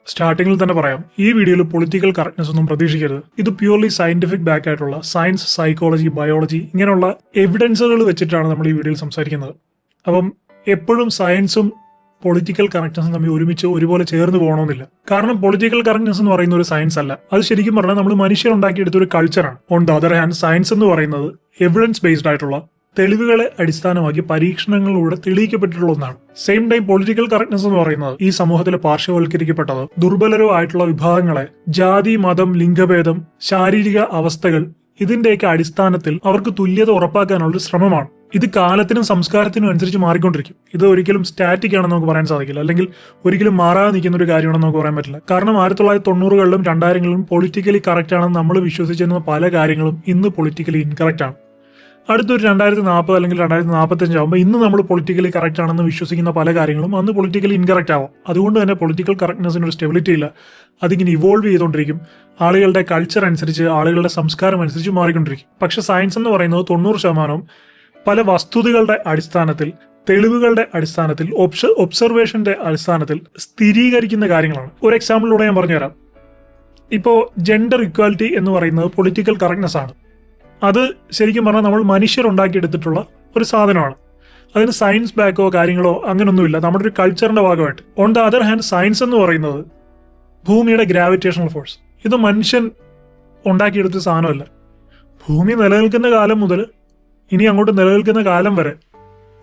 സ്റ്റാർട്ടിങ്ങിൽ തന്നെ പറയാം, ഈ വീഡിയോയിൽ പൊളിറ്റിക്കൽ കറക്റ്റ്നെസ് ഒന്നും പ്രതീക്ഷിക്കരുത്. ഇത് പ്യൂർലി സയന്റിഫിക് ബാക്ക് ആയിട്ടുള്ള സയൻസ്, സൈക്കോളജി, ബയോളജി ഇങ്ങനെയുള്ള എവിഡൻസുകൾ വെച്ചിട്ടാണ് നമ്മൾ ഈ വീഡിയോയിൽ സംസാരിക്കുന്നത്. അപ്പം എപ്പോഴും സയൻസും പൊളിറ്റിക്കൽ കറക്റ്റ്നെസ്സും തമ്മിൽ ഒരുമിച്ച് ഒരുപോലെ ചേർന്ന് പോകണമെന്നില്ല. കാരണം പൊളിറ്റിക്കൽ കറക്റ്റ്നെസ് എന്ന് പറയുന്ന ഒരു സയൻസ് അല്ല, അത് ശരിക്കും പറഞ്ഞാൽ നമ്മൾ മനുഷ്യർ ഉണ്ടാക്കിയെടുത്ത ഒരു കൾച്ചറാണ്. On the other hand science എന്ന് പറയുന്നത് എവിഡൻസ് ബേസ്ഡ് ആയിട്ടുള്ള തെളിവുകളെ അടിസ്ഥാനമാക്കി പരീക്ഷണങ്ങളിലൂടെ തെളിയിക്കപ്പെട്ടിട്ടുള്ള ഒന്നാണ്. സെയിം ടൈം പൊളിറ്റിക്കൽ കറക്റ്റ്നെസ് എന്ന് പറയുന്നത് ഈ സമൂഹത്തിലെ പാർശ്വവൽക്കരിക്കപ്പെട്ടത് ദുർബലരോ ആയിട്ടുള്ള വിഭാഗങ്ങളെ ജാതി, മതം, ലിംഗഭേദം, ശാരീരിക അവസ്ഥകൾ ഇതിന്റെയൊക്കെ അടിസ്ഥാനത്തിൽ അവർക്ക് തുല്യത ഉറപ്പാക്കാനുള്ള ഒരു ശ്രമമാണ്. ഇത് കാലത്തിനും സംസ്കാരത്തിനും അനുസരിച്ച് മാറിക്കൊണ്ടിരിക്കും. ഇത് ഒരിക്കലും സ്റ്റാറ്റിക് ആണെന്ന് നമുക്ക് പറയാൻ സാധിക്കില്ല, അല്ലെങ്കിൽ ഒരിക്കലും മാറാതെ നിൽക്കുന്ന ഒരു കാര്യമാണെന്ന് നമുക്ക് പറയാൻ പറ്റില്ല. കാരണം 1990കളിലും 2000കളിലും പൊളിറ്റിക്കലി കറക്റ്റ് ആണെന്ന് നമ്മൾ വിശ്വസിച്ചിരുന്ന പല കാര്യങ്ങളും ഇന്ന് പൊളിറ്റിക്കലി ഇൻകറക്റ്റ് ആണ്. അടുത്തൊരു 2040 അല്ലെങ്കിൽ 2045 ആകുമ്പോൾ ഇന്ന് നമ്മൾ പൊളിറ്റിക്കലി കറക്റ്റ് ആണെന്ന് വിശ്വസിക്കുന്ന പല കാര്യങ്ങളും അന്ന് പൊളിറ്റിക്കലി ഇൻകറക്റ്റ് ആവും. അതുകൊണ്ട് തന്നെ പൊളിറ്റിക്കൽ കറക്റ്റ്നെസ്സിന് ഒരു സ്റ്റെബിലിറ്റി ഇല്ല. അതിങ്ങനെ ഇവോൾവ് ചെയ്തുകൊണ്ടിരിക്കും. ആളുകളുടെ കൾച്ചർ അനുസരിച്ച്, ആളുകളുടെ സംസ്കാരം അനുസരിച്ച് മാറിക്കൊണ്ടിരിക്കും. പക്ഷെ സയൻസ് എന്ന് പറയുന്നത് 90% പല വസ്തുതകളുടെ അടിസ്ഥാനത്തിൽ, തെളിവുകളുടെ അടിസ്ഥാനത്തിൽ, ഒബ്സർവേഷന്റെ അടിസ്ഥാനത്തിൽ സ്ഥിരീകരിക്കുന്ന കാര്യങ്ങളാണ്. ഒരു എക്സാമ്പിളിലൂടെ ഞാൻ പറഞ്ഞുതരാം. ഇപ്പോൾ ജെൻഡർ ഇക്വാലിറ്റി എന്ന് പറയുന്നത് പൊളിറ്റിക്കൽ കറക്റ്റ്നെസ് ആണ്. അത് ശരിക്കും പറഞ്ഞാൽ നമ്മൾ മനുഷ്യരുണ്ടാക്കിയെടുത്തിട്ടുള്ള ഒരു സാധനമാണ്. അതിന് സയൻസ് ബാക്കോ കാര്യങ്ങളോ അങ്ങനൊന്നുമില്ല, നമ്മുടെ ഒരു കൾച്ചറിന്റെ ഭാഗമായിട്ട്. On the other hand science എന്ന് പറയുന്നത് ഭൂമിയുടെ ഗ്രാവിറ്റേഷണൽ ഫോഴ്സ്, ഇത് മനുഷ്യൻ ഉണ്ടാക്കിയെടുത്ത സാധനമല്ല. ഭൂമി നിലനിൽക്കുന്ന കാലം മുതൽ ഇനി അങ്ങോട്ട് നിലനിൽക്കുന്ന കാലം വരെ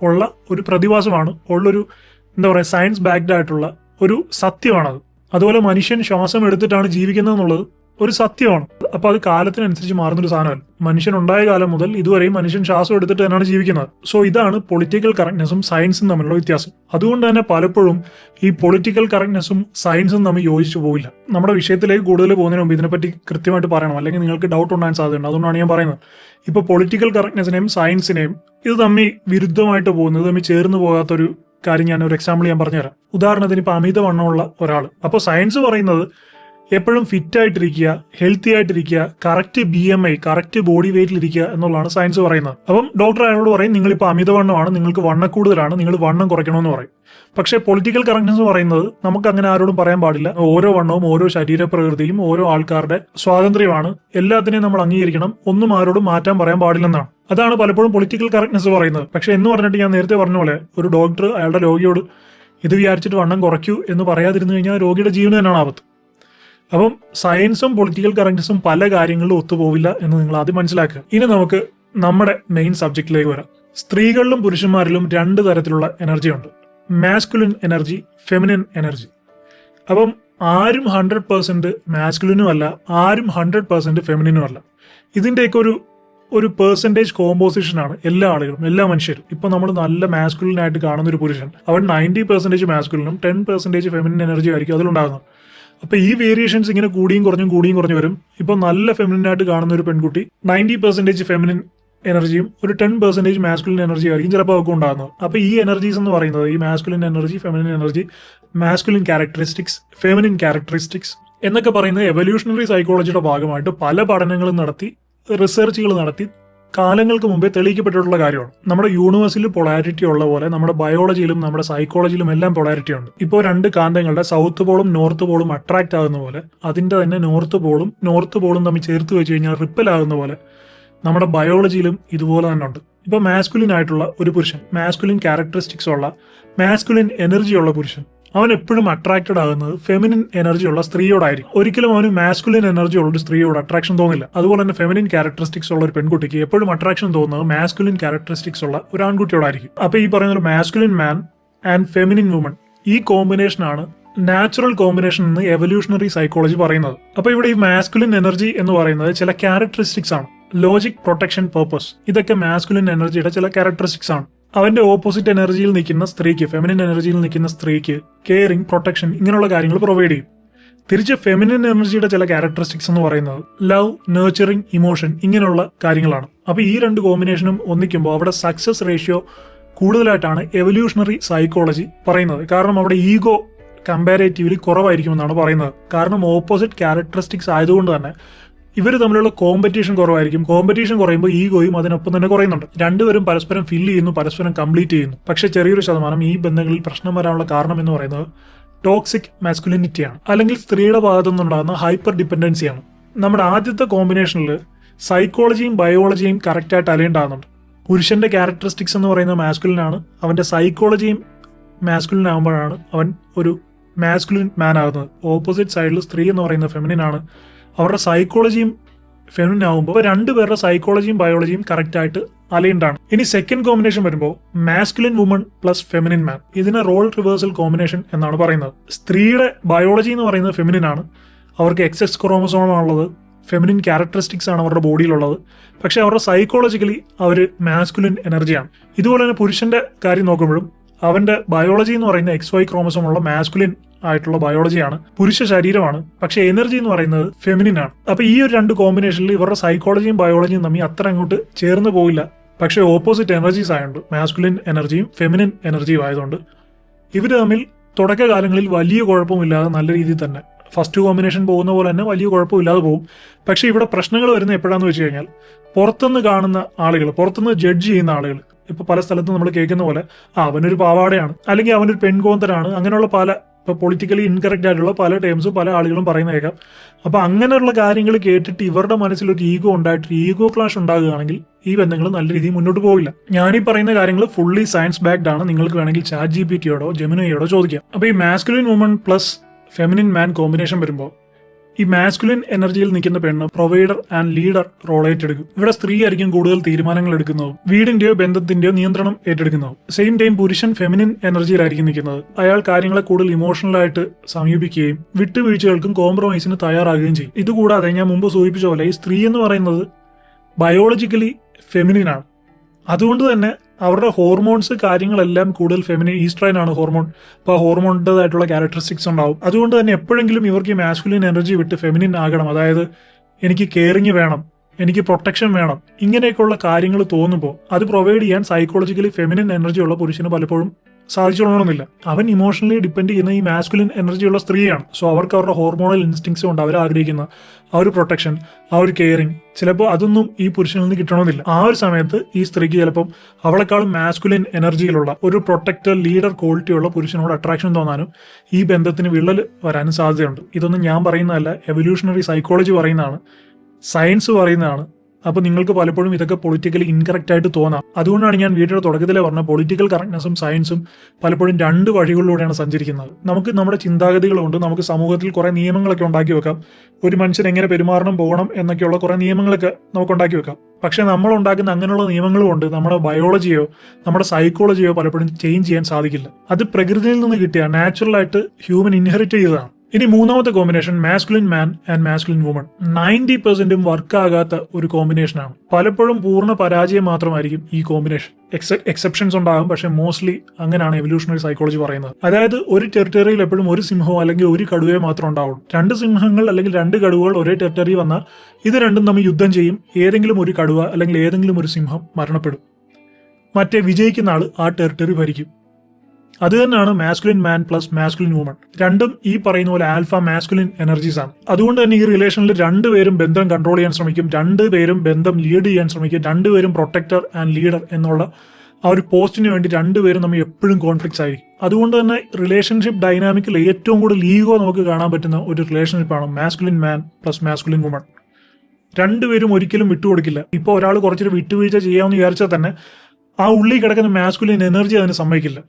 ഉള്ള ഒരു പ്രതിഭാസമാണ്, ഉള്ളൊരു എന്താ പറയുക സയൻസ് ബാക്ക്ഡ് ആയിട്ടുള്ള ഒരു സത്യമാണത്. അതുപോലെ മനുഷ്യൻ ശ്വാസം എടുത്തിട്ടാണ് ജീവിക്കുന്നത് എന്നുള്ളത് ഒരു സത്യമാണ്. അപ്പൊ അത് കാലത്തിനനുസരിച്ച് മാറുന്നൊരു സാധനമല്ല. മനുഷ്യൻ ഉണ്ടായ കാലം മുതൽ ഇതുവരെയും മനുഷ്യൻ ശ്വാസം എടുത്തിട്ട് തന്നെയാണ് ജീവിക്കുന്നത്. സോ ഇതാണ് പൊളിറ്റിക്കൽ കറക്റ്റ്നെസ്സും സയൻസും തമ്മിലുള്ള വ്യത്യാസം. അതുകൊണ്ട് തന്നെ പലപ്പോഴും ഈ പൊളിറ്റിക്കൽ കറക്റ്റ്നെസ്സും സയൻസും തമ്മിൽ യോജിച്ചു പോകില്ല. നമ്മുടെ വിഷയത്തിലേക്ക് കൂടുതൽ പോകുന്നതിന് മുമ്പ് ഇതിനെപ്പറ്റി കൃത്യമായിട്ട് പറയണം, അല്ലെങ്കിൽ നിങ്ങൾക്ക് ഡൗട്ട് ഉണ്ടാകാൻ സാധ്യതയുണ്ട്. അതുകൊണ്ടാണ് ഞാൻ പറയുന്നത്, ഇപ്പൊ പൊളിറ്റിക്കൽ കറക്റ്റ്നെസ്സിനെയും സയൻസിനെയും ഇത് തമ്മിൽ വിരുദ്ധമായിട്ട് പോകുന്നത്, തമ്മിൽ ചേർന്ന് പോകാത്തൊരു കാര്യം ഞാൻ ഒരു എക്സാമ്പിൾ ഞാൻ പറഞ്ഞുതരാം. ഉദാഹരണത്തിന് ഇപ്പൊ അമിതവണ്ണമുള്ള ഒരാൾ, അപ്പോൾ സയൻസ് പറയുന്നത് എപ്പോഴും ഫിറ്റ് ആയിട്ടിരിക്കുക, ഹെൽത്തി ആയിട്ടിരിക്കുക, കറക്റ്റ് BMI, കറക്റ്റ് ബോഡി വെയിറ്റിലിരിക്കുക എന്നുള്ളതാണ് സയൻസ് പറയുന്നത്. അപ്പം ഡോക്ടർ അയാളോട് പറയും, നിങ്ങളിപ്പോൾ അമിതവണ്ണമാണ്, നിങ്ങൾക്ക് വണ്ണക്കൂടുതലാണ്, നിങ്ങൾ വണ്ണം കുറയ്ക്കണമെന്ന് പറയും. പക്ഷേ പൊളിറ്റിക്കൽ കറക്റ്റ്നെസ് പറയുന്നത് നമുക്ക് അങ്ങനെ ആരോടും പറയാൻ പാടില്ല. ഓരോ വണ്ണവും ഓരോ ശരീരപ്രകൃതിയും ഓരോ ആൾക്കാരുടെ സ്വാതന്ത്ര്യമാണ്, എല്ലാത്തിനെയും നമ്മൾ അംഗീകരിക്കണം, ഒന്നും ആരോടും മാറ്റാൻ പറയാൻ പാടില്ലെന്നാണ്. അതാണ് പലപ്പോഴും പൊളിറ്റിക്കൽ കറക്റ്റ്നെസ് പറയുന്നത്. പക്ഷെ എന്ന് പറഞ്ഞിട്ട് ഞാൻ നേരത്തെ പറഞ്ഞ പോലെ ഒരു ഡോക്ടർ അയാളുടെ രോഗിയോട് ഇത് വിചാരിച്ചിട്ട് വണ്ണം കുറയ്ക്കൂ എന്ന് പറയാതിരുന്നു കഴിഞ്ഞാൽ രോഗിയുടെ ജീവന് തന്നെയാണ് ആപത്ത്. അപ്പം സയൻസും പൊളിറ്റിക്കൽ കറക്റ്റ്നെസ്സും പല കാര്യങ്ങളിലും ഒത്തുപോവില്ല എന്ന് നിങ്ങൾ ആദ്യം മനസ്സിലാക്കുക. ഇനി നമുക്ക് നമ്മുടെ മെയിൻ സബ്ജക്റ്റിലേക്ക് വരാം. സ്ത്രീകളിലും പുരുഷന്മാരിലും 2 തരത്തിലുള്ള എനർജി ഉണ്ട്, മാസ്കുലിൻ എനർജി, ഫെമിനിൻ എനർജി. അപ്പം ആരും 100% മാസ്കുലിനും അല്ല, ആരും 100% ഫെമിനിനും അല്ല. ഇതിന്റെയൊക്കെ ഒരു പെർസെൻറ്റേജ് കോമ്പോസിഷനാണ് എല്ലാ ആളുകളും, എല്ലാ മനുഷ്യരും. ഇപ്പൊ നമ്മൾ നല്ല മാസ്കുലിനായിട്ട് കാണുന്ന ഒരു പുരുഷൻ, അവൻ 90% മാസ്കുലിനും 10% ഫെമിനിൻ എനർജി ആയിരിക്കും അതിലുണ്ടാകുന്നത്. അപ്പൊ ഈ വേരിയേഷൻസ് ഇങ്ങനെ കൂടിയും കുറഞ്ഞു വരും. ഇപ്പൊ നല്ല ഫെമിനിനായിട്ട് കാണുന്ന ഒരു പെൺകുട്ടി 90% ഫെമിനിൻ എനർജിയും ഒരു 10% മാസ്കുലിൻ എനർജി ആയിരിക്കും ചിലപ്പോൾ അവർക്ക് ഉണ്ടാകുന്നത്. അപ്പൊ ഈ എനർജീസ് എന്ന് പറയുന്നത്, ഈ masculine energy, feminine energy, masculine characteristics, feminine characteristics എന്നൊക്കെ പറയുന്നത് എവല്യൂഷണറി സൈക്കോളജിയുടെ ഭാഗമായിട്ട് പല പഠനങ്ങളും നടത്തി, റിസർച്ചുകൾ നടത്തി കാലങ്ങൾക്ക് മുമ്പേ തെളിയിക്കപ്പെട്ടിട്ടുള്ള കാര്യമാണ്. നമ്മുടെ യൂണിവേഴ്സിൽ പൊളാരിറ്റി ഉള്ള പോലെ നമ്മുടെ ബയോളജിയിലും നമ്മുടെ സൈക്കോളജിയിലും എല്ലാം പൊളാരിറ്റി ഉണ്ട്. ഇപ്പോൾ 2 കാന്തങ്ങളുടെ സൗത്ത് പോളും നോർത്ത് പോളും അട്രാക്ട് ആകുന്ന പോലെ, അതിന്റെ തന്നെ നോർത്ത് പോളും തമ്മിൽ ചേർത്ത് വെച്ച് കഴിഞ്ഞാൽ റിപ്പൽ ആകുന്ന പോലെ നമ്മുടെ ബയോളജിയിലും ഇതുപോലെ തന്നെ ഉണ്ട്. ഇപ്പൊ മാസ്കുലിൻ ആയിട്ടുള്ള ഒരു പുരുഷൻ, മാസ്കുലിൻ ക്യാരക്ടറിസ്റ്റിക്സ് ഉള്ള, മാസ്കുലിൻ എനർജി ഉള്ള പുരുഷൻ, അവൻ എപ്പോഴും അട്രാക്റ്റഡ് ആകുന്നത് ഫെമിനിൻ എനർജി ഉള്ള സ്ത്രീയോടായിരിക്കും. ഒരിക്കലും അവന് മാസ്കുലിൻ എനർജി ഉള്ള ഒരു സ്ത്രീയോട് അട്രാക്ഷൻ തോന്നില്ല. അതുപോലെ തന്നെ ഫെമിനിൻ ക്യാരക്ടറിസ്റ്റിക്സ് ഉള്ള ഒരു പെൺകുട്ടിക്ക് എപ്പോഴും അട്രാക്ഷൻ തോന്നുന്നത് മാസ്കുലിൻ ക്യാരക്ടറിസ്റ്റിക്സ് ഉള്ള ഒരു ആൺകുട്ടിയോടായിരിക്കും. അപ്പൊ ഈ പറയുന്ന masculine man and feminine woman, ഈ കോമ്പിനേഷനാണ് നാച്ചുറൽ കോമ്പിനേഷൻ എന്ന് എവല്യൂഷണറി സൈക്കോളജി പറയുന്നത്. അപ്പൊ ഇവിടെ ഈ മാസ്കുലിൻ എനർജി എന്ന് പറയുന്നത് ചില ക്യാരക്ടറിസ്റ്റിക്സ് ആണ്. ലോജിക്, പ്രൊട്ടക്ഷൻ, പർപ്പസ്, ഇതൊക്കെ മാസ്കുലിൻ എനർജിയുടെ ചില ക്യാരക്ടറിസ്റ്റിക്സ് ആണ്. അവന്റെ ഓപ്പോസിറ്റ് എനർജിയിൽ നിൽക്കുന്ന സ്ത്രീക്ക്, ഫെമിനിൻ എനർജിയിൽ നിൽക്കുന്ന സ്ത്രീക്ക് കെയറിംഗ്, പ്രൊട്ടക്ഷൻ ഇങ്ങനെയുള്ള കാര്യങ്ങൾ പ്രൊവൈഡ് ചെയ്യും. തിരിച്ച് ഫെമിനിൻ എനർജിയുടെ ചില ക്യാരക്ടറിസ്റ്റിക്സ് എന്ന് പറയുന്നത് ലവ്, നേർച്ചറിങ്, ഇമോഷൻ ഇങ്ങനെയുള്ള കാര്യങ്ങളാണ്. അപ്പൊ ഈ 2 കോമ്പിനേഷനും ഒന്നിക്കുമ്പോൾ അവിടെ സക്സസ് റേഷ്യോ കൂടുതലായിട്ടാണ് എവല്യൂഷണറി സൈക്കോളജി പറയുന്നത്. കാരണം അവിടെ ഈഗോ കമ്പാരേറ്റീവ്ലി കുറവായിരിക്കുമെന്നാണ് പറയുന്നത്. കാരണം ഓപ്പോസിറ്റ് ക്യാരക്ടറിസ്റ്റിക്സ് ആയതുകൊണ്ട് തന്നെ ഇവർ തമ്മിലുള്ള കോമ്പറ്റീഷൻ കുറവായിരിക്കും. കോമ്പറ്റീഷൻ കുറയുമ്പോൾ ഈഗോയും അതിനൊപ്പം തന്നെ കുറയുന്നുണ്ട്. രണ്ടുപേരും പരസ്പരം ഫില്ല് ചെയ്യുന്നു, പരസ്പരം കംപ്ലീറ്റ് ചെയ്യുന്നു. പക്ഷെ ചെറിയൊരു ശതമാനം ഈ ബന്ധങ്ങളിൽ പ്രശ്നം വരാനുള്ള കാരണം എന്ന് പറയുന്നത് ടോക്സിക് മാസ്കുലിനിറ്റിയാണ്, അല്ലെങ്കിൽ സ്ത്രീയുടെ ഭാഗത്തു നിന്നുണ്ടാകുന്ന ഹൈപ്പർ ഡിപ്പെൻഡൻസിയാണ്. നമ്മുടെ ആദ്യത്തെ കോമ്പിനേഷനിൽ സൈക്കോളജിയും ബയോളജിയും കറക്റ്റായിട്ട് അലൈൻഡ് ആകുന്നുണ്ട്. പുരുഷന്റെ ക്യാരക്ടറിസ്റ്റിക്സ് എന്ന് പറയുന്ന മാസ്കുലിൻ ആണ്, അവന്റെ സൈക്കോളജിയും മാസ്കുലിൻ ആകുമ്പോഴാണ് അവൻ ഒരു മാസ്കുലിൻ മാൻ ആകുന്നത്. ഓപ്പോസിറ്റ് സൈഡിൽ സ്ത്രീ എന്ന് പറയുന്ന ഫെമിനിൻ ആണ്, അവരുടെ സൈക്കോളജിയും ഫെമിനിൻ ആകുമ്പോൾ രണ്ടുപേരുടെ സൈക്കോളജിയും ബയോളജിയും കറക്റ്റായിട്ട് അലൈൻഡ് ആണ്. ഇനി സെക്കൻഡ് കോമ്പിനേഷൻ വരുമ്പോൾ മാസ്കുലിൻ വുമൺ പ്ലസ് ഫെമിനിൻ മാൻ, ഇതിനെ റോൾ റിവേഴ്സൽ കോമ്പിനേഷൻ എന്നാണ് പറയുന്നത്. സ്ത്രീയുടെ ബയോളജി എന്ന് പറയുന്നത് ഫെമിനിൻ ആണ്, അവർക്ക് XX ക്രോമസോം ആണുള്ളത്, ഫെമിനിൻ ക്യാരക്ടറിസ്റ്റിക്സ് ആണ് അവരുടെ ബോഡിയിലുള്ളത്. പക്ഷെ അവരുടെ സൈക്കോളജിക്കലി അവർ മാസ്കുലിൻ എനർജിയാണ്. ഇതുപോലെ തന്നെ പുരുഷന്റെ കാര്യം നോക്കുമ്പോഴും അവന്റെ ബയോളജി എന്ന് പറയുന്ന XY ക്രോമസോം ഉള്ള മാസ്കുലിൻ ആയിട്ടുള്ള ബയോളജിയാണ്, പുരുഷ ശരീരമാണ്, പക്ഷെ എനർജി എന്ന് പറയുന്നത് ഫെമിനിൻ ആണ്. അപ്പൊ ഈ ഒരു രണ്ട് കോമ്പിനേഷനിൽ ഇവരുടെ സൈക്കോളജിയും ബയോളജിയും തമ്മിൽ അത്ര അങ്ങോട്ട് ചേർന്ന് പോയില്ല. പക്ഷെ ഓപ്പോസിറ്റ് എനർജീസ് ആയതുകൊണ്ട്, മാസ്കുലിൻ എനർജിയും ഫെമിനിൻ എനർജിയും ആയതുകൊണ്ട് ഇവർ തമ്മിൽ തുടക്കകാലങ്ങളിൽ വലിയ കുഴപ്പമില്ലാതെ നല്ല രീതിയിൽ തന്നെ ഫസ്റ്റ് കോമ്പിനേഷൻ പോകുന്ന പോലെ തന്നെ വലിയ കുഴപ്പമില്ലാതെ പോകും. പക്ഷെ ഇവിടെ പ്രശ്നങ്ങൾ വരുന്നത് എപ്പോഴാന്ന് വെച്ച് കഴിഞ്ഞാൽ, പുറത്തുനിന്ന് കാണുന്ന ആളുകൾ, പുറത്തുനിന്ന് ജഡ്ജ് ചെയ്യുന്ന ആളുകൾ, ഇപ്പൊ പല സ്ഥലത്തും നമ്മൾ കേൾക്കുന്ന പോലെ അവനൊരു പാവാടയാണ്, അല്ലെങ്കിൽ അവനൊരു പെൺകോന്തരാണ്, അങ്ങനെയുള്ള പല ഇപ്പൊ പൊളിറ്റിക്കലി ഇൻകറക്റ്റ് ആയിട്ടുള്ള പല ടേംസും പല ആളുകളും പറയുന്ന കേൾക്കാം. അപ്പൊ അങ്ങനെയുള്ള കാര്യങ്ങൾ കേട്ടിട്ട് ഇവരുടെ മനസ്സിലൊരു ഈഗോ ഉണ്ടായിട്ട് ഈഗോ ക്ലാഷ് ഉണ്ടാകുകയാണെങ്കിൽ ഈ ബന്ധങ്ങൾ നല്ല രീതിയിൽ മുന്നോട്ട് പോകില്ല. ഞാനീ പറയുന്ന കാര്യങ്ങൾ ഫുള്ളി സയൻസ് ബാക്ക്ഡ് ആണ്. നിങ്ങൾക്ക് വേണമെങ്കിൽ ChatGPT-യോടോ ജെമിനിയോടോ ചോദിക്കാം. അപ്പൊ ഈ മാസ്കുലിൻ വുമൺ പ്ലസ് ഫെമിനിൻ മാൻ കോമ്പിനേഷൻ വരുമ്പോൾ ഈ മാസ്കുലിൻ എനർജിയിൽ നിൽക്കുന്ന പെണ്ണ് പ്രൊവൈഡർ ആൻഡ് ലീഡർ റോൾ ഏറ്റെടുക്കും. ഇവിടെ സ്ത്രീ ആയിരിക്കും കൂടുതൽ തീരുമാനങ്ങൾ എടുക്കുന്നതും വീടിന്റെയോ ബന്ധത്തിന്റെയോ നിയന്ത്രണം ഏറ്റെടുക്കുന്നതും. സെയിം ടൈം പുരുഷൻ ഫെമിനിൻ എനർജിയിലായിരിക്കും നിൽക്കുന്നത്. അയാൾ കാര്യങ്ങളെ കൂടുതൽ ഇമോഷണലായിട്ട് സമീപിക്കുകയും വിട്ടുവീഴ്ചകൾക്കും കോംപ്രമൈസിന് തയ്യാറാകുകയും ചെയ്യും. ഇതുകൂടാതെ ഞാൻ മുമ്പ് സൂചിപ്പിച്ച പോലെ ഈ സ്ത്രീ എന്ന് പറയുന്നത് ബയോളജിക്കലി ഫെമിനിൻ ആണ്. അതുകൊണ്ട് തന്നെ അവരുടെ ഹോർമോൺസ് കാര്യങ്ങളെല്ലാം കൂടുതൽ ഫെമിനിൻ, ഈസ്ട്രൈൻ ആണ് ഹോർമോൺ. അപ്പോൾ ആ ഹോർമോണിൻ്റെതായിട്ടുള്ള ക്യാരക്ടറിസ്റ്റിക്സ് ഉണ്ടാവും. അതുകൊണ്ട് തന്നെ എപ്പോഴെങ്കിലും ഇവർക്ക് ഈ മാസ്കുലിൻ എനർജി വിട്ട് ഫെമിനിൻ ആകണം, അതായത് എനിക്ക് കെയറിങ് വേണം, എനിക്ക് പ്രൊട്ടക്ഷൻ വേണം, ഇങ്ങനെയൊക്കെയുള്ള കാര്യങ്ങൾ തോന്നുമ്പോൾ അത് പ്രൊവൈഡ് ചെയ്യാൻ സൈക്കോളജിക്കലി ഫെമിനിൻ എനർജി ഉള്ള പുരുഷന് പലപ്പോഴും സാധിച്ചോളണമെന്നില്ല. അവൻ ഇമോഷണലി ഡിപ്പെൻഡ് ചെയ്യുന്ന ഈ മാസ്കുലിൻ എനർജിയുള്ള സ്ത്രീയാണ്. സോ അവർക്ക് അവരുടെ ഹോർമോണൽ ഇൻസ്റ്റിങ്സ് കൊണ്ട് അവർ ആഗ്രഹിക്കുന്ന ആ ഒരു പ്രൊട്ടക്ഷൻ, ആ ഒരു കെയറിങ് ചിലപ്പോൾ അതൊന്നും ഈ പുരുഷനിൽ നിന്ന് കിട്ടണമെന്നില്ല. ആ ഒരു സമയത്ത് ഈ സ്ത്രീക്ക് ചിലപ്പം അവളെക്കാളും മാസ്കുലിൻ എനർജിയിലുള്ള ഒരു പ്രൊട്ടക്ടർ ലീഡർ ക്വാളിറ്റിയുള്ള പുരുഷനോട് അട്രാക്ഷൻ തോന്നാനും ഈ ബന്ധത്തിന് വിള്ളൽ വരാനും സാധ്യതയുണ്ട്. ഇതൊന്നും ഞാൻ പറയുന്നതല്ല, എവല്യൂഷണറി സൈക്കോളജി പറയുന്നതാണ്, സയൻസ് പറയുന്നതാണ്. അപ്പൊ നിങ്ങൾക്ക് പലപ്പോഴും ഇതൊക്കെ പൊളിറ്റിക്കലി ഇൻകറക്റ്റ് ആയിട്ട് തോന്നാം. അതുകൊണ്ടാണ് ഞാൻ വീഡിയോയുടെ തുടക്കത്തിലെ പറഞ്ഞ പൊളിറ്റിക്കൽ കറക്റ്റ്നെസ്സും സയൻസും പലപ്പോഴും രണ്ട് വഴികളിലൂടെയാണ് സഞ്ചരിക്കുന്നത്. നമുക്ക് നമ്മുടെ ചിന്താഗതികളുണ്ട്, നമുക്ക് സമൂഹത്തിൽ കുറെ നിയമങ്ങളൊക്കെ ഉണ്ടാക്കി വെക്കാം, ഒരു മനുഷ്യൻ എങ്ങനെ പെരുമാറണം പോകണം എന്നൊക്കെയുള്ള കുറെ നിയമങ്ങളൊക്കെ നമുക്ക് ഉണ്ടാക്കി വെക്കാം. പക്ഷെ നമ്മൾ ഉണ്ടാക്കുന്ന അങ്ങനെയുള്ള നിയമങ്ങൾ കൊണ്ട് നമ്മുടെ ബയോളജിയോ നമ്മുടെ സൈക്കോളജിയോ പലപ്പോഴും ചേഞ്ച് ചെയ്യാൻ സാധിക്കില്ല. അത് പ്രകൃതിയിൽ നിന്ന് കിട്ടിയ നാച്ചുറലായിട്ട് ഹ്യൂമൻ ഇൻഹെറിറ്റ് ചെയ്തതാണ്. ഇനി മൂന്നാമത്തെ combination masculine man and masculine woman 90% വർക്കാകാത്ത ഒരു കോമ്പിനേഷനാണ്. പലപ്പോഴും പൂർണ്ണ പരാജയം മാത്രമായിരിക്കും ഈ കോമ്പിനേഷൻ. എക്സെപ്ഷൻസ് ഉണ്ടാകും, പക്ഷെ മോസ്റ്റ്ലി അങ്ങനെയാണ് എവല്യൂഷണറി സൈക്കോളജി പറയുന്നത്. അതായത് ഒരു ടെറിട്ടറിയിൽ എപ്പോഴും ഒരു സിംഹമോ അല്ലെങ്കിൽ ഒരു കടുവയോ മാത്രം ഉണ്ടാവുള്ളൂ. രണ്ട് സിംഹങ്ങൾ അല്ലെങ്കിൽ രണ്ട് കടുവകൾ ഒരേ ടെറിട്ടറി വന്നാൽ ഇത് രണ്ടും തമ്മിൽ യുദ്ധം ചെയ്യും. ഏതെങ്കിലും ഒരു കടുവ അല്ലെങ്കിൽ ഏതെങ്കിലും ഒരു സിംഹം മരണപ്പെടും, മറ്റേ വിജയിക്കുന്ന ആൾ ആ ടെറിട്ടറി ഭരിക്കും. അത് തന്നെയാണ് മാസ്കുലിൻ മാൻ പ്ലസ് മാസ്കുലിൻ വുമൺ. രണ്ടും ഈ പറയുന്ന പോലെ ആൽഫ മാസ്കുലിൻ എനർജീസ് ആണ്. അതുകൊണ്ട് തന്നെ ഈ റിലേഷനിൽ രണ്ടുപേരും ബന്ധം കൺട്രോൾ ചെയ്യാൻ ശ്രമിക്കും, രണ്ടുപേരും ബന്ധം ലീഡ് ചെയ്യാൻ ശ്രമിക്കും, രണ്ടുപേരും പ്രൊട്ടക്ടർ ആൻഡ് ലീഡർ എന്നുള്ള ആ ഒരു പോസ്റ്റിന് വേണ്ടി രണ്ടുപേരും നമ്മൾ എപ്പോഴും കോൺഫ്ലിക്ട്സ് ആയിരിക്കും. അതുകൊണ്ട് തന്നെ റിലേഷൻഷിപ്പ് ഡൈനാമിക്കിൽ ഏറ്റവും കൂടുതൽ ഈഗോ നമുക്ക് കാണാൻ പറ്റുന്ന ഒരു റിലേഷൻഷിപ്പാണ് മാസ്കുലിൻ മാൻ പ്ലസ് മാസ്കുലിൻ വുമൺ. രണ്ടുപേരും ഒരിക്കലും വിട്ടുകൊടുക്കില്ല. ഇപ്പോൾ ഒരാൾ കുറച്ചൊരു വിട്ടുവീഴ്ച ചെയ്യാമെന്ന് വിചാരിച്ചാൽ തന്നെ ആ ഉള്ളിൽ കിടക്കുന്ന മാസ്കുലിൻ എനർജി അതിന് സമ്മതിക്കില്ല.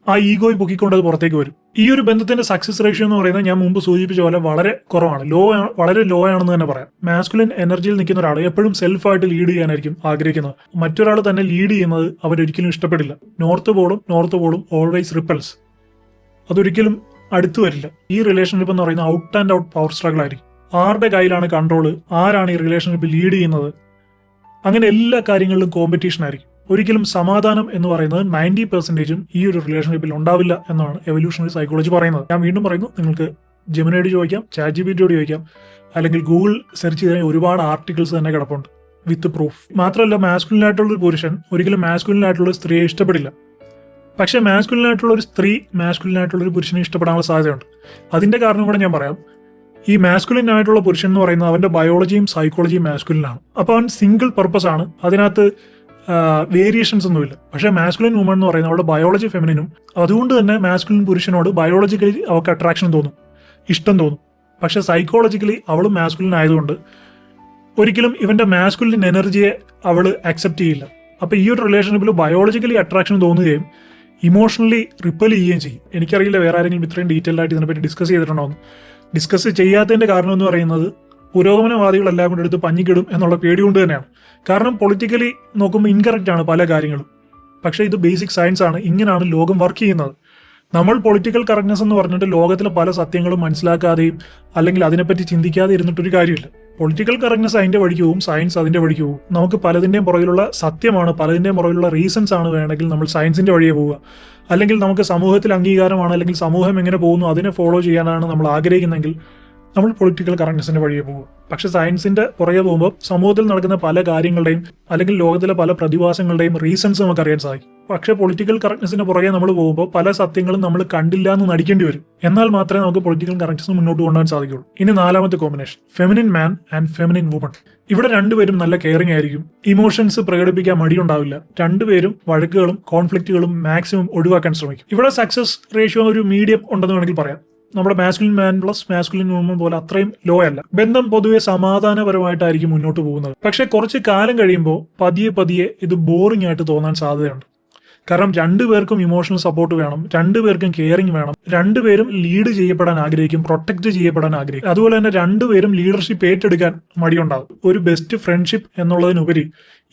ആ ഈഗോയി പൊക്കിക്കൊണ്ട് അത് പുറത്തേക്ക് വരും. ഈ ഒരു ബന്ധത്തിന്റെ സക്സസ് റേഷ്യോ എന്ന് പറയുന്നത് ഞാൻ മുമ്പ് സൂചിപ്പിച്ച പോലെ വളരെ കുറവാണ്, വളരെ ലോ ആണെന്ന് തന്നെ പറയാം. മാസ്കുലിൻ എനർജിയിൽ നിൽക്കുന്ന ഒരാൾ എപ്പോഴും സെൽഫായിട്ട് ലീഡ് ചെയ്യാനായിരിക്കും ആഗ്രഹിക്കുന്നത്. മറ്റൊരാൾ തന്നെ ലീഡ് ചെയ്യുന്നത് അവരൊരിക്കലും ഇഷ്ടപ്പെടില്ല. നോർത്ത് പോളും ഓൾവേസ് റിപ്പൽസ്, അതൊരിക്കലും അടുത്തു വരില്ല. ഈ റിലേഷൻഷിപ്പ് എന്ന് പറയുന്നത് out and out power struggle ആയിരിക്കും. ആരുടെ കയ്യിലാണ് കൺട്രോള്, ആരാണ് ഈ റിലേഷൻഷിപ്പ് ലീഡ് ചെയ്യുന്നത്, അങ്ങനെ എല്ലാ കാര്യങ്ങളിലും കോമ്പറ്റീഷൻ ആയിരിക്കും. ഒരിക്കലും സമാധാനം എന്ന് പറയുന്നത് 90% ഈ ഒരു റിലേഷൻഷിപ്പിൽ ഉണ്ടാവില്ല എന്നാണ് എവല്യൂഷണറി സൈക്കോളജി പറയുന്നത്. ഞാൻ വീണ്ടും പറയുന്നു, നിങ്ങൾക്ക് ജെമിനിയോട് ചോദിക്കാം, ChatGPT-യോട് ചോദിക്കാം, അല്ലെങ്കിൽ ഗൂഗിൾ സെർച്ച് ചെയ്താൽ ഒരുപാട് ആർട്ടിക്കിൾസ് തന്നെ കിടപ്പുണ്ട് വിത്ത് പ്രൂഫ്. മാത്രമല്ല മാസ്കുലിനായിട്ടുള്ള ഒരു പുരുഷൻ ഒരിക്കലും മാസ്കുലിനായിട്ടുള്ള ഒരു സ്ത്രീയെ ഇഷ്ടപ്പെടില്ല. പക്ഷെ മാസ്കുലിനായിട്ടുള്ള ഒരു സ്ത്രീ മാസ്കുലിനായിട്ടുള്ള ഒരു പുരുഷനെ ഇഷ്ടപ്പെടാനുള്ള സാധ്യതയുണ്ട്. അതിന്റെ കാരണം കൂടെ ഞാൻ പറയാം. ഈ മാസ്കുലിൻ ആയിട്ടുള്ള പുരുഷൻ എന്ന് പറയുന്നത് അവന്റെ ബയോളജിയും സൈക്കോളജിയും മാസ്കുലിനാണ്. അപ്പൊ അവൻ സിംഗിൾ പർപ്പസ് ആണ്. അതിനകത്ത് വേരിയേഷൻസ് ഒന്നുമില്ല. പക്ഷേ മാസ്കുലിൻ വുമൺ എന്ന് പറയുന്നത് അവളുടെ ബയോളജി ഫെമിനിനും, അതുകൊണ്ട് തന്നെ മാസ്കുലിൻ പുരുഷനോട് ബയോളജിക്കലി അവൾക്ക് അട്രാക്ഷൻ തോന്നും, ഇഷ്ടം തോന്നും. പക്ഷെ സൈക്കോളജിക്കലി അവളും മാസ്കുലിൻ ആയതുകൊണ്ട് ഒരിക്കലും ഇവന്റെ മാസ്കുലിൻ എനർജിയെ അവൾ അക്സെപ്റ്റ് ചെയ്യില്ല. അപ്പൊ ഈ ഒരു റിലേഷൻഷിപ്പിൽ ബയോളജിക്കലി അട്രാക്ഷൻ തോന്നുകയും ഇമോഷണലി റിപ്പൽ ചെയ്യുകയും ചെയ്യും. എനിക്കറിയില്ല വേറെ ആരെങ്കിലും ഇത്രയും ഡീറ്റെയിൽ ആയിട്ട് ഇതിനെപ്പറ്റി ഡിസ്കസ് ചെയ്തിട്ടുണ്ടോ. ഡിസ്കസ് ചെയ്യാത്തതിന്റെ കാരണം എന്ന് പറയുന്നത് പുരോഗമനവാദികളെല്ലാം കൂടെ എടുത്ത് പഞ്ഞിക്കിടും എന്നുള്ള പേടി കൊണ്ട് തന്നെയാണ്. കാരണം പൊളിറ്റിക്കലി നോക്കുമ്പോൾ ഇൻകറക്റ്റ് ആണ് പല കാര്യങ്ങളും. പക്ഷേ ഇത് ബേസിക് സയൻസ് ആണ്, ഇങ്ങനെയാണ് ലോകം വർക്ക് ചെയ്യുന്നത്. നമ്മൾ പൊളിറ്റിക്കൽ കറക്റ്റ്നെസ് എന്ന് പറഞ്ഞിട്ട് ലോകത്തിലെ പല സത്യങ്ങളും മനസ്സിലാക്കാതെയും അല്ലെങ്കിൽ അതിനെപ്പറ്റി ചിന്തിക്കാതെ ഇരുന്നിട്ടൊരു കാര്യമില്ല. പൊളിറ്റിക്കൽ കറക്റ്റ്നെസ് അതിന്റെ വഴിക്ക് പോവും, സയൻസ് അതിന്റെ വഴിക്ക് പോവും. നമുക്ക് പലതിന്റെയും പുറകിലുള്ള സത്യമാണ്, പലതിന്റെയും പുറകിലുള്ള റീസൺസ് ആണ് വേണമെങ്കിൽ നമ്മൾ സയൻസിന്റെ വഴിയെ പോവുക. അല്ലെങ്കിൽ നമുക്ക് സമൂഹത്തിൽ അംഗീകാരമാണ്, അല്ലെങ്കിൽ സമൂഹം എങ്ങനെ പോകുന്നു അതിനെ ഫോളോ ചെയ്യാനാണ് നമ്മൾ ആഗ്രഹിക്കുന്നെങ്കിൽ നമ്മൾ പൊളിറ്റിക്കൽ കറക്റ്റ്നെസിന്റെ വഴിയെ പോകും. പക്ഷെ സയൻസിന്റെ പുറകെ പോകുമ്പോൾ സമൂഹത്തിൽ നടക്കുന്ന പല കാര്യങ്ങളുടെയും അല്ലെങ്കിൽ ലോകത്തിലെ പല പ്രതിഭാസങ്ങളുടെയും റീസൺസ് നമുക്ക് അറിയാൻ സാധിക്കും. പക്ഷെ പൊളിറ്റിക്കൽ കറക്റ്റ്നെസിന്റെ പുറകെ നമ്മൾ പോകുമ്പോൾ പല സത്യങ്ങളും നമ്മൾ കണ്ടില്ല എന്ന് നടിക്കേണ്ടി വരും. എന്നാൽ മാത്രമേ നമുക്ക് പൊളിറ്റിക്കൽ കറക്റ്റ്നെസ് മുന്നോട്ട് കൊണ്ടുപോകാൻ സാധിക്കുള്ളൂ. ഇനി നാലാമത്തെ combination, feminine man and feminine woman. ഇവിടെ രണ്ടുപേരും നല്ല കെയറിംഗ് ആയിരിക്കും, ഇമോഷൻസ് പ്രകടിപ്പിക്കാൻ മടിയുണ്ടാവില്ല. രണ്ടുപേരും വഴക്കുകളും കോൺഫ്ലിക്റ്റുകളും മാക്സിമം ഒഴിവാക്കാൻ ശ്രമിക്കും. ഇവിടെ സക്സസ് റേഷ്യോ ഒരു മീഡിയം ഉണ്ടെന്ന് വേണമെങ്കിൽ പറയാം. നമ്മുടെ മാസ്കുലിൻ മാൻ പ്ലസ് മാസ്കുലിൻ വുമൺ പോലെ അത്രയും ലോ അല്ല. ബന്ധം പൊതുവെ സമാധാനപരമായിട്ടായിരിക്കും മുന്നോട്ട് പോകുന്നത്. പക്ഷെ കുറച്ച് കാലം കഴിയുമ്പോൾ പതിയെ ഇത് ബോറിംഗ് ആയിട്ട് തോന്നാൻ സാധ്യതയുണ്ട്. കാരണം രണ്ടുപേർക്കും ഇമോഷണൽ സപ്പോർട്ട് വേണം, രണ്ടുപേർക്കും കെയറിംഗ് വേണം, രണ്ടുപേരും ലീഡ് ചെയ്യപ്പെടാൻ ആഗ്രഹിക്കും, പ്രൊട്ടക്ട് ചെയ്യപ്പെടാൻ ആഗ്രഹിക്കും. അതുപോലെ തന്നെ രണ്ടുപേരും ലീഡർഷിപ്പ് ഏറ്റെടുക്കാൻ മടിയുണ്ടാകും. ഒരു ബെസ്റ്റ് ഫ്രണ്ട്ഷിപ്പ് എന്നുള്ളതിനുപരി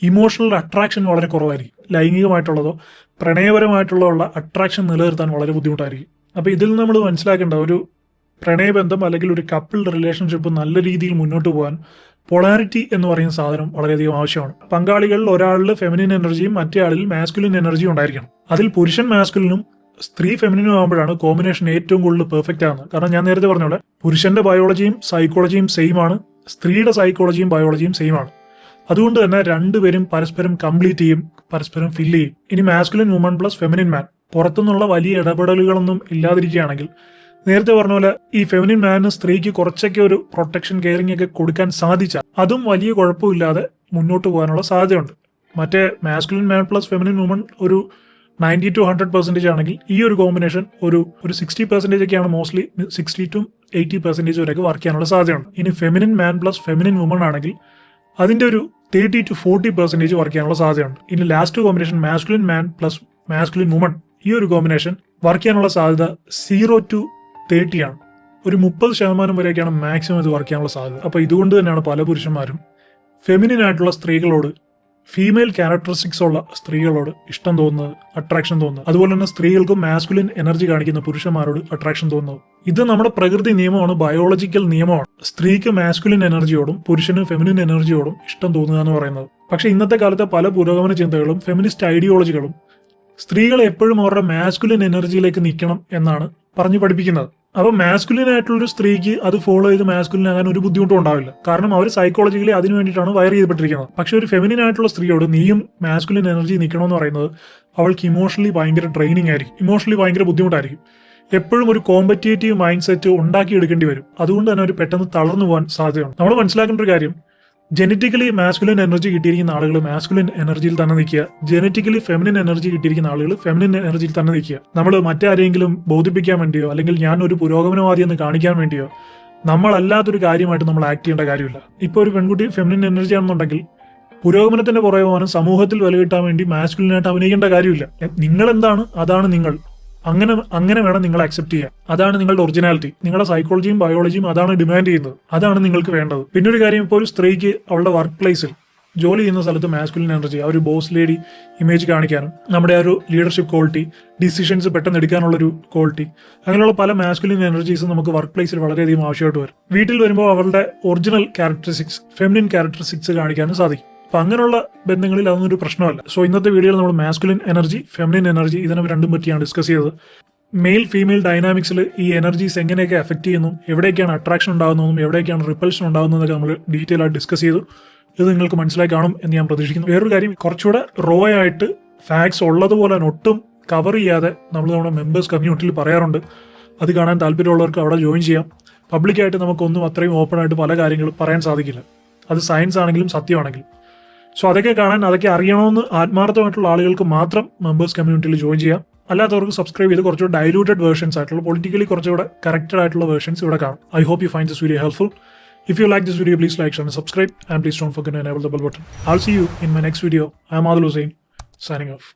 ഇമോഷണൽ അട്രാക്ഷൻ വളരെ കുറവായിരിക്കും. ലൈംഗികമായിട്ടുള്ളതോ പ്രണയപരമായിട്ടുള്ള അട്രാക്ഷൻ നിലനിർത്താൻ വളരെ ബുദ്ധിമുട്ടായിരിക്കും. അപ്പൊ ഇതിൽ നമ്മൾ മനസ്സിലാക്കേണ്ട ഒരു പ്രണയബന്ധം അല്ലെങ്കിൽ ഒരു കപ്പിൾ റിലേഷൻഷിപ്പ് നല്ല രീതിയിൽ മുന്നോട്ട് പോകാൻ പൊളാരിറ്റി എന്ന് പറയുന്ന സാധനം വളരെയധികം ആവശ്യമാണ്. പങ്കാളികളിൽ ഒരാളിൽ ഫെമിനിൻ എനർജിയും മറ്റേ ആളിൽ മാസ്കുലിൻ എനർജിയും ഉണ്ടായിരിക്കണം. അതിൽ പുരുഷൻ മാസ്കുലിനും സ്ത്രീ ഫെമിനിനും ആകുമ്പോഴാണ് കോമ്പിനേഷൻ ഏറ്റവും കൂടുതൽ പെർഫെക്റ്റ് ആകുന്നത്. കാരണം ഞാൻ നേരത്തെ പറഞ്ഞ പോലെ പുരുഷന്റെ ബയോളജിയും സൈക്കോളജിയും സെയിം ആണ്, സ്ത്രീയുടെ സൈക്കോളജിയും ബയോളജിയും സെയിം ആണ്. അതുകൊണ്ട് തന്നെ രണ്ടുപേരും പരസ്പരം കംപ്ലീറ്റ് ചെയ്യും, പരസ്പരം ഫില്ല് ചെയ്യും. ഇനി മാസ്കുലിൻ വുമൺ പ്ലസ് ഫെമിനിൻ മാൻ, പുറത്തുനിന്നുള്ള വലിയ ഇടപെടലുകളൊന്നും ഇല്ലാതിരിക്കുകയാണെങ്കിൽ നേരത്തെ പറഞ്ഞ പോലെ ഈ ഫെമിനിൻ മാനിന് സ്ത്രീക്ക് കുറച്ചൊക്കെ ഒരു പ്രൊട്ടക്ഷൻ കെയറിംഗ് ഒക്കെ കൊടുക്കാൻ സാധിച്ചാൽ അതും വലിയ കുഴപ്പമില്ലാതെ മുന്നോട്ട് പോകാനുള്ള സാധ്യതയുണ്ട്. മറ്റേ മാസ്കുലിൻ മാൻ പ്ലസ് ഫെമിനിൻ വുമൺ ഒരു 90 to 100% ആണെങ്കിൽ ഈ ഒരു കോമ്പിനേഷൻ ഒരു 60% ഒക്കെയാണ്, മോസ്റ്റ്ലി 60 to 80% വരെയൊക്കെ വർക്ക് ചെയ്യാനുള്ള സാധ്യതയുണ്ട്. ഇനി ഫെമിനിൻ മാൻ പ്ലസ് ഫെമിനിൻ വുമൺ ആണെങ്കിൽ അതിന്റെ ഒരു 30 to 40% വർക്ക് ചെയ്യാനുള്ള സാധ്യതയുണ്ട്. ഇനി ലാസ്റ്റ് കോമ്പിനേഷൻ മാസ്കുലിൻ മാൻ പ്ലസ് മാസ്കുലിൻ വുമൺ, ഈ ഒരു കോമ്പിനേഷൻ വർക്ക് ചെയ്യാനുള്ള സാധ്യത 0 to 30 ആണ്. ഒരു 30% വരെയൊക്കെയാണ് മാക്സിമം ഇത് വർക്ക് ചെയ്യാനുള്ള സാധ്യത. അപ്പൊ ഇതുകൊണ്ട് തന്നെയാണ് പല പുരുഷന്മാരും ഫെമിനിൻ ആയിട്ടുള്ള സ്ത്രീകളോട്, ഫീമെയിൽ ക്യാരക്ടറിസ്റ്റിക്സ് ഉള്ള സ്ത്രീകളോട് ഇഷ്ടം തോന്നുന്നത്, അട്രാക്ഷൻ തോന്നുന്നത്. അതുപോലെ തന്നെ സ്ത്രീകൾക്കും മാസ്കുലിൻ എനർജി കാണിക്കുന്ന പുരുഷന്മാരോട് അട്രാക്ഷൻ തോന്നുന്നത്. ഇത് നമ്മുടെ പ്രകൃതി നിയമമാണ്, ബയോളജിക്കൽ നിയമമാണ്. സ്ത്രീക്ക് മാസ്കുലിൻ എനർജിയോടും പുരുഷന് ഫെമിനിൻ എനർജിയോടും ഇഷ്ടം തോന്നുക എന്ന് പറയുന്നത്. പക്ഷെ ഇന്നത്തെ കാലത്തെ പല പുരോഗമന ചിന്തകളും ഫെമിനിസ്റ്റ് ഐഡിയോളജികളും സ്ത്രീകളെ എപ്പോഴും അവരുടെ മാസ്കുലിൻ എനർജിയിലേക്ക് നിൽക്കണം എന്നാണ് പറഞ്ഞു പഠിപ്പിക്കുന്നത്. അപ്പൊ മാസ്കുലിൻ ആയിട്ടുള്ളൊരു സ്ത്രീക്ക് അത് ഫോളോ ചെയ്ത് മാസ്കുലിൻ ആകാൻ ഒരു ബുദ്ധിമുട്ടും ഉണ്ടാവില്ല. കാരണം അവർ സൈക്കോളജിക്കലി അതിനു വേണ്ടിയിട്ടാണ് വയർ ചെയ്യപ്പെട്ടിരിക്കുന്നത്. പക്ഷെ ഒരു ഫെമിനിൻ ആയിട്ടുള്ള സ്ത്രീയോട് നീയും മാസ്കുലിൻ എനർജി നിൽക്കണമെന്ന് പറയുന്നത് അവൾക്ക് ഇമോഷണലി ഭയങ്കര ട്രെയിനിങ് ആയിരിക്കും, ഇമോഷണലി ഭയങ്കര ബുദ്ധിമുട്ടായിരിക്കും. എപ്പോഴും ഒരു കോമ്പറ്റേറ്റീവ് മൈൻഡ് സെറ്റ് ഉണ്ടാക്കിയെടുക്കേണ്ടി വരും. അതുകൊണ്ട് തന്നെ അവർ പെട്ടെന്ന് തളർന്നു പോകാൻ സാധ്യതയുണ്ട്. നമ്മൾ മനസ്സിലാക്കേണ്ട ഒരു കാര്യം, ജനറ്റിക്കലി മാസ്കുലിൻ എനർജി കിട്ടിയിരിക്കുന്ന ആളുകൾ മാസ്കുലിൻ എനർജിയിൽ തന്നെ നിൽക്കുക, ജനറ്റിക്കലി ഫെമിനിൻ എനർജി കിട്ടിയിരിക്കുന്ന ആളുകൾ ഫെമിനിൻ എനർജിയിൽ തന്നെ നിൽക്കുക. നമ്മൾ മറ്റാരെങ്കിലും ബോധിപ്പിക്കാൻ വേണ്ടിയോ അല്ലെങ്കിൽ ഞാൻ ഒരു പുരോഗമനവാദി എന്ന് കാണിക്കാൻ വേണ്ടിയോ നമ്മളല്ലാത്തൊരു കാര്യമായിട്ട് നമ്മൾ ആക്ട് ചെയ്യേണ്ട കാര്യമില്ല. ഇപ്പോൾ ഒരു പെൺകുട്ടി ഫെമിനിൻ എനർജി ആണെന്നുണ്ടെങ്കിൽ പുരോഗമനത്തിന്റെ പുറകെ പോകാനും സമൂഹത്തിൽ വില കിട്ടാൻ വേണ്ടി മാസ്കുലിനായിട്ട് അഭിനയിക്കേണ്ട കാര്യമില്ല. നിങ്ങൾ എന്താണ് അതാണ് നിങ്ങൾ, അങ്ങനെ വേണം നിങ്ങൾ അക്സെപ്റ്റ് ചെയ്യാൻ. അതാണ് നിങ്ങളുടെ ഒറിജിനാലിറ്റി. നിങ്ങളുടെ സൈക്കോളജിയും ബയോളജിയും അതാണ് ഡിമാൻഡ് ചെയ്യുന്നത്, അതാണ് നിങ്ങൾക്ക് വേണ്ടത്. പിന്നെ ഒരു കാര്യം, ഇപ്പോൾ ഒരു സ്ത്രീക്ക് അവളുടെ വർക്ക് പ്ലേസിൽ ജോലി ചെയ്യുന്ന സ്ഥലത്ത് മാസ്കുലിൻ എനർജി, ആ ഒരു ബോസ് ലേഡി ഇമേജ് കാണിക്കാനും നമ്മുടെ ആ ഒരു ലീഡർഷിപ്പ് ക്വാളിറ്റി, ഡിസിഷൻസ് പെട്ടെന്ന് എടുക്കാനുള്ള ഒരു ക്വാളിറ്റി, അങ്ങനെയുള്ള പല മാസ്കുലിൻ എനർജീസും നമുക്ക് വർക്ക് പ്ലേസിൽ വളരെയധികം ആവശ്യമായിട്ട് വരും. വീട്ടിൽ വരുമ്പോൾ അവളുടെ ഒറിജിനൽ ക്യാരക്ടറിസ്റ്റിക്സ്, ഫെമിനിൻ ക്യാരക്ടറിസ്റ്റിക്സ് കാണിക്കാനും സാധിക്കും. അപ്പൊ അങ്ങനെയുള്ള ബന്ധങ്ങളിൽ അതൊന്നും ഒരു പ്രശ്നമല്ല. സോ ഇന്നത്തെ വീഡിയോയിൽ നമ്മൾ മാസ്കുലിൻ എനർജി, ഫെമിനിൻ എനർജി ഇതിനെ രണ്ടും പറ്റിയാണ് ഡിസ്കസ് ചെയ്തത്. മെയിൽ ഫീമെയിൽ ഡൈനാമിക്സിൽ ഈ എനർജീസ് എങ്ങനെയൊക്കെ എഫക്ട് ചെയ്യുന്നു, എവിടേക്കാണ് അട്രാക്ഷൻ ഉണ്ടാകുന്നതും എവിടേക്കാണ് റിപ്പൽഷൻ ഉണ്ടാകുന്നതൊക്കെ നമ്മൾ ഡീറ്റെയിൽ ആയിട്ട് ഡിസ്കസ് ചെയ്തു. ഇത് നിങ്ങൾക്ക് മനസ്സിലായി കാണും എന്ന് ഞാൻ പ്രതീക്ഷിക്കുന്നു. വേറൊരു കാര്യം, കുറച്ചുകൂടെ റോ ആയിട്ട് ഫാക്ട്സ് ഉള്ളതുപോലെ ഒട്ടും കവർ ചെയ്യാതെ നമ്മൾ നമ്മുടെ മെമ്പേഴ്സ് കമ്മ്യൂണിറ്റിയിൽ പറയാറുണ്ട്. അത് കാണാൻ താല്പര്യമുള്ളവർക്ക് അവിടെ ജോയിൻ ചെയ്യാം. പബ്ലിക്കായിട്ട് നമുക്കൊന്നും അത്രയും ഓപ്പൺ ആയിട്ട് പല കാര്യങ്ങളും പറയാൻ സാധിക്കില്ല. അത് സയൻസ് ആണെങ്കിലും സത്യമാണെങ്കിലും. സോ അതൊക്കെ കാണാൻ, അതൊക്കെ അറിയണമെന്ന് ആത്മാർത്ഥമായിട്ടുള്ള ആളുകൾക്ക് മാത്രം മെമ്പേഴ്സ് കമ്മ്യൂണിറ്റിയിൽ ജോയിൻ ചെയ്യാം. അല്ലാത്തവർക്ക് സബ്സ്ക്രൈബ് ചെയ്ത് കുറച്ചുകൂടെ ഡൈലൂട്ടഡ് വേർഷൻസ് ആയിട്ടുള്ള, പൊളിറ്റിക്കലി കുറച്ചുകൂടെ കറക്റ്റഡ് ആയിട്ടുള്ള വേർഷൻസ് ഇവിടെ കാണും. I hope you find this video helpful. If you like this video, please like, share and subscribe, and please don't forget to enable the bell button. I'll see you in my next video. I am Adil Hussain, signing off.